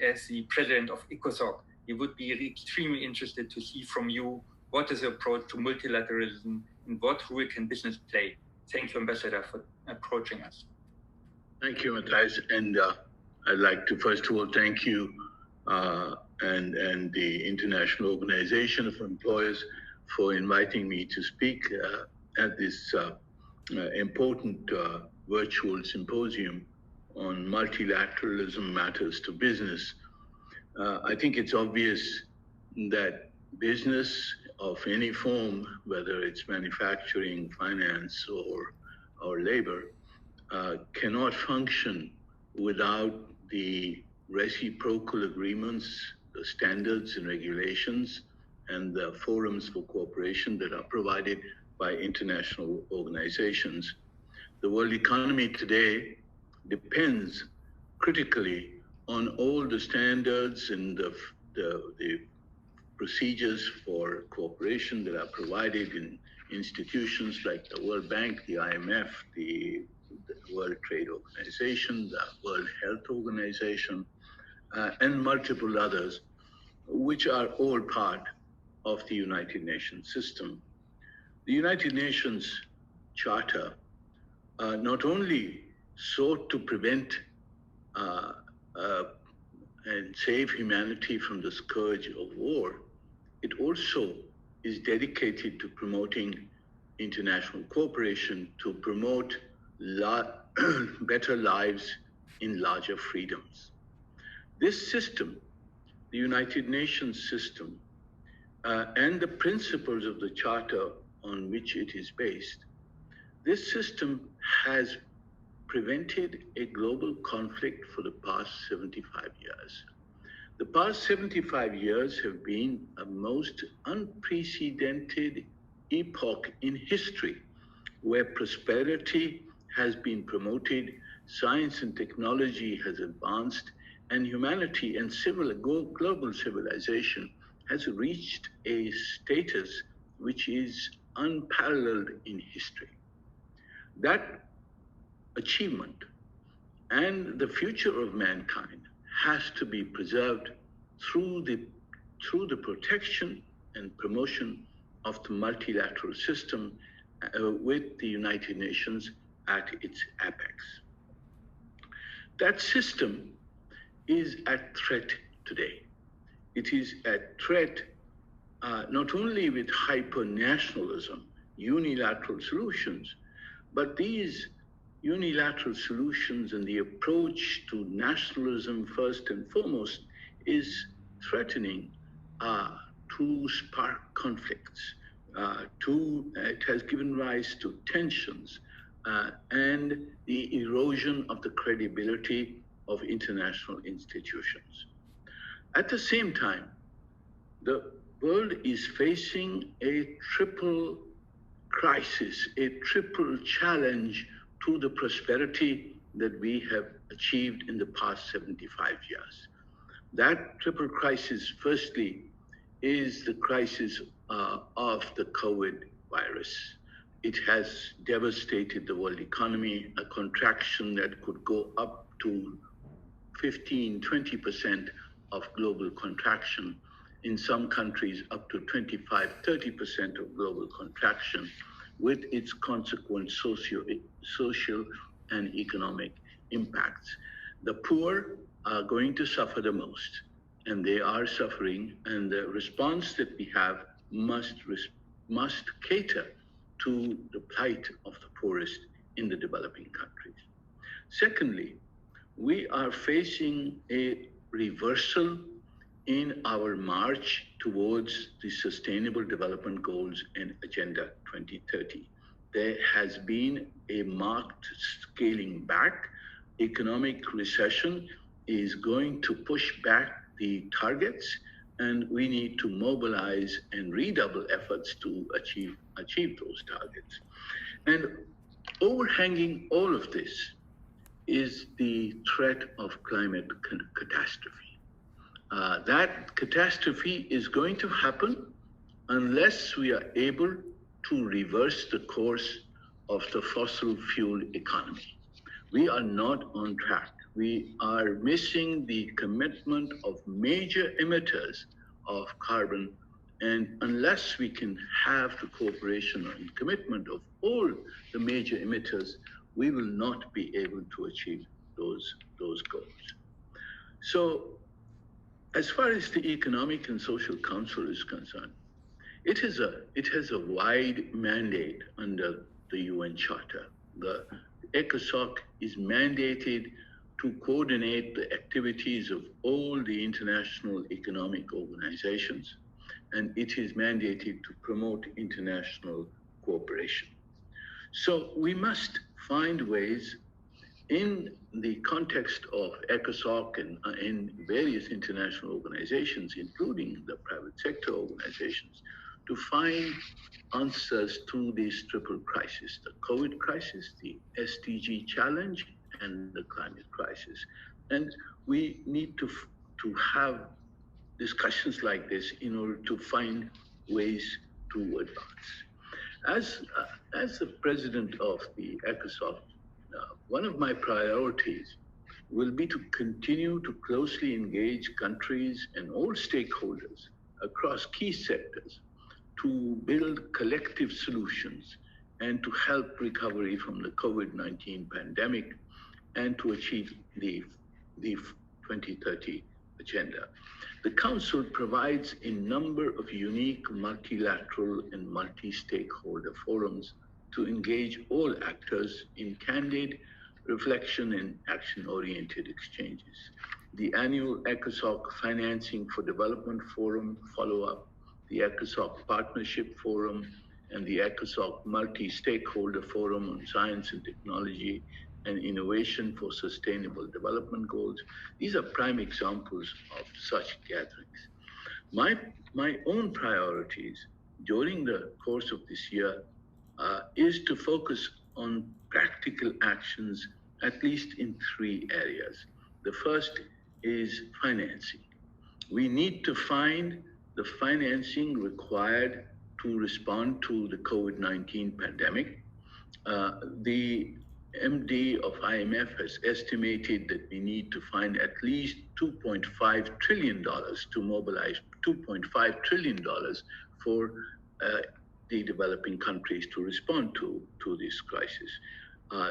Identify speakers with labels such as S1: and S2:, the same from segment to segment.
S1: as the president of ECOSOC, we would be extremely interested to see from you what is the approach to multilateralism and what role can business play. Thank you, Ambassador, for approaching us.
S2: Thank you, Matthias. And I'd like to first of all thank you and the International Organization of Employers for inviting me to speak at this important virtual symposium on multilateralism matters to business. I think it's obvious that business of any form, whether it's manufacturing, finance, or labor, cannot function without the reciprocal agreements, the standards and regulations, and the forums for cooperation that are provided by international organizations. The world economy today depends critically on all the standards and the procedures for cooperation that are provided in institutions like the World Bank, the IMF, the World Trade Organization, the World Health Organization, and multiple others, which are all part of the United Nations system. The United Nations Charter not only sought to prevent and save humanity from the scourge of war, it also is dedicated to promoting international cooperation to promote better lives in larger freedoms. This system, the United Nations system, and the principles of the Charter on which it is based, this system has prevented a global conflict for the past 75 years. The past 75 years have been a most unprecedented epoch in history, where prosperity has been promoted, science and technology has advanced, and humanity and global civilization has reached a status which is unparalleled in history. That achievement and the future of mankind has to be preserved through the protection and promotion of the multilateral system with the United Nations at its apex. That system is at threat today. It is at threat not only with hyper-nationalism, unilateral solutions, but these unilateral solutions and the approach to nationalism first and foremost is threatening to spark conflicts. It has given rise to tensions and the erosion of the credibility of international institutions. At the same time, the world is facing a triple crisis, a triple challenge to the prosperity that we have achieved in the past 75 years. That triple crisis, firstly, is the crisis of the COVID virus. It has devastated the world economy, a contraction that could go up to 15-20% of global contraction. In some countries, up to 25-30% of global contraction, with its consequent social and economic impacts. The poor are going to suffer the most, and they are suffering, and the response that we have must cater to the plight of the poorest in the developing countries. Secondly, we are facing a reversal in our march towards the Sustainable Development Goals and Agenda 2030. There has been a marked scaling back. Economic recession is going to push back the targets, and we need to mobilize and redouble efforts to achieve those targets. And overhanging all of this is the threat of climate catastrophe. That catastrophe is going to happen unless we are able to reverse the course of the fossil fuel economy. We are not on track. We are missing the commitment of major emitters of carbon. And unless we can have the cooperation and commitment of all the major emitters, we will not be able to achieve those goals. So as far as the Economic and Social Council is concerned, it has a wide mandate under the UN Charter. The ECOSOC is mandated to coordinate the activities of all the international economic organizations, and it is mandated to promote international cooperation. So we must find ways in the context of ECOSOC and in various international organizations, including the private sector organizations, to find answers to this triple crisis: the COVID crisis, the SDG challenge, and the climate crisis. And we need to have discussions like this in order to find ways to advance. As the president of the ECOSOC, one of my priorities will be to continue to closely engage countries and all stakeholders across key sectors to build collective solutions and to help recovery from the COVID-19 pandemic and to achieve the 2030 agenda. The Council provides a number of unique multilateral and multi-stakeholder forums to engage all actors in candid reflection and action-oriented exchanges. The annual ECOSOC Financing for Development Forum follow-up, the ECOSOC Partnership Forum, and the ECOSOC Multi-Stakeholder Forum on Science and Technology and Innovation for Sustainable Development Goals. These are prime examples of such gatherings. My own priorities during the course of this year is to focus on practical actions, at least in 3 areas. The first is financing. We need to find the financing required to respond to the COVID-19 pandemic. The MD of IMF has estimated that we need to find at least $2.5 trillion to mobilize $2.5 trillion for the developing countries to respond to this crisis.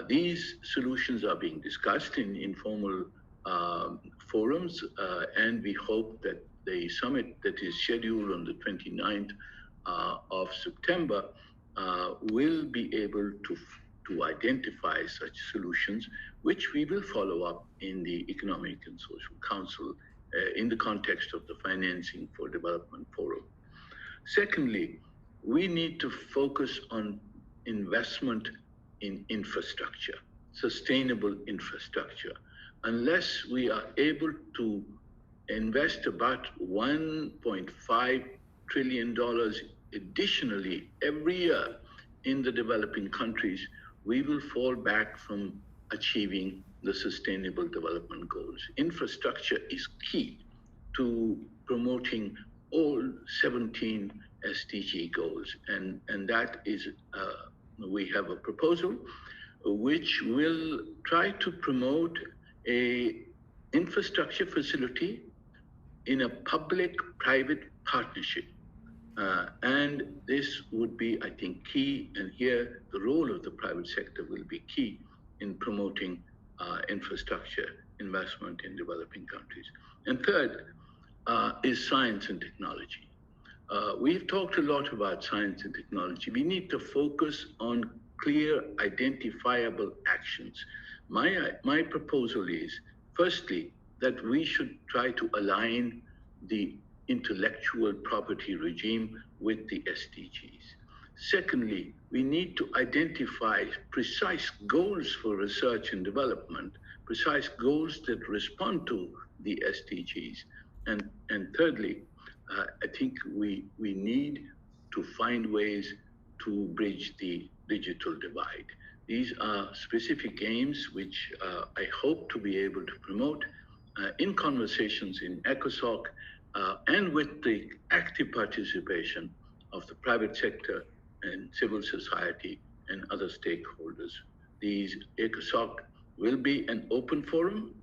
S2: These solutions are being discussed in informal forums, and we hope that the summit that is scheduled on the 29th of September will be able to identify such solutions, which we will follow up in the Economic and Social Council in the context of the Financing for Development Forum. Secondly, we need to focus on investment in infrastructure, sustainable infrastructure. Unless we are able to invest about $1.5 trillion additionally every year in the developing countries, we will fall back from achieving the Sustainable Development Goals. Infrastructure is key to promoting all 17 SDG goals, and that is, we have a proposal which will try to promote a infrastructure facility in a public-private partnership. And this would be, I think, key, and here the role of the private sector will be key in promoting infrastructure investment in developing countries. And third is science and technology. We've talked a lot about science and technology. We need to focus on clear, identifiable actions. My proposal is, firstly, that we should try to align the intellectual property regime with the SDGs. Secondly, we need to identify precise goals for research and development, precise goals that respond to the SDGs. And thirdly, I think we need to find ways to bridge the digital divide. These are specific aims which I hope to be able to promote in conversations in ECOSOC and with the active participation of the private sector and civil society and other stakeholders. These ECOSOC will be an open forum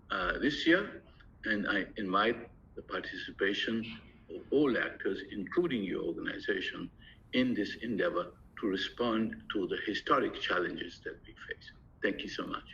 S2: this year, and I invite the participation of all actors, including your organization, in this endeavor to respond to the historic challenges that we face. Thank you so much.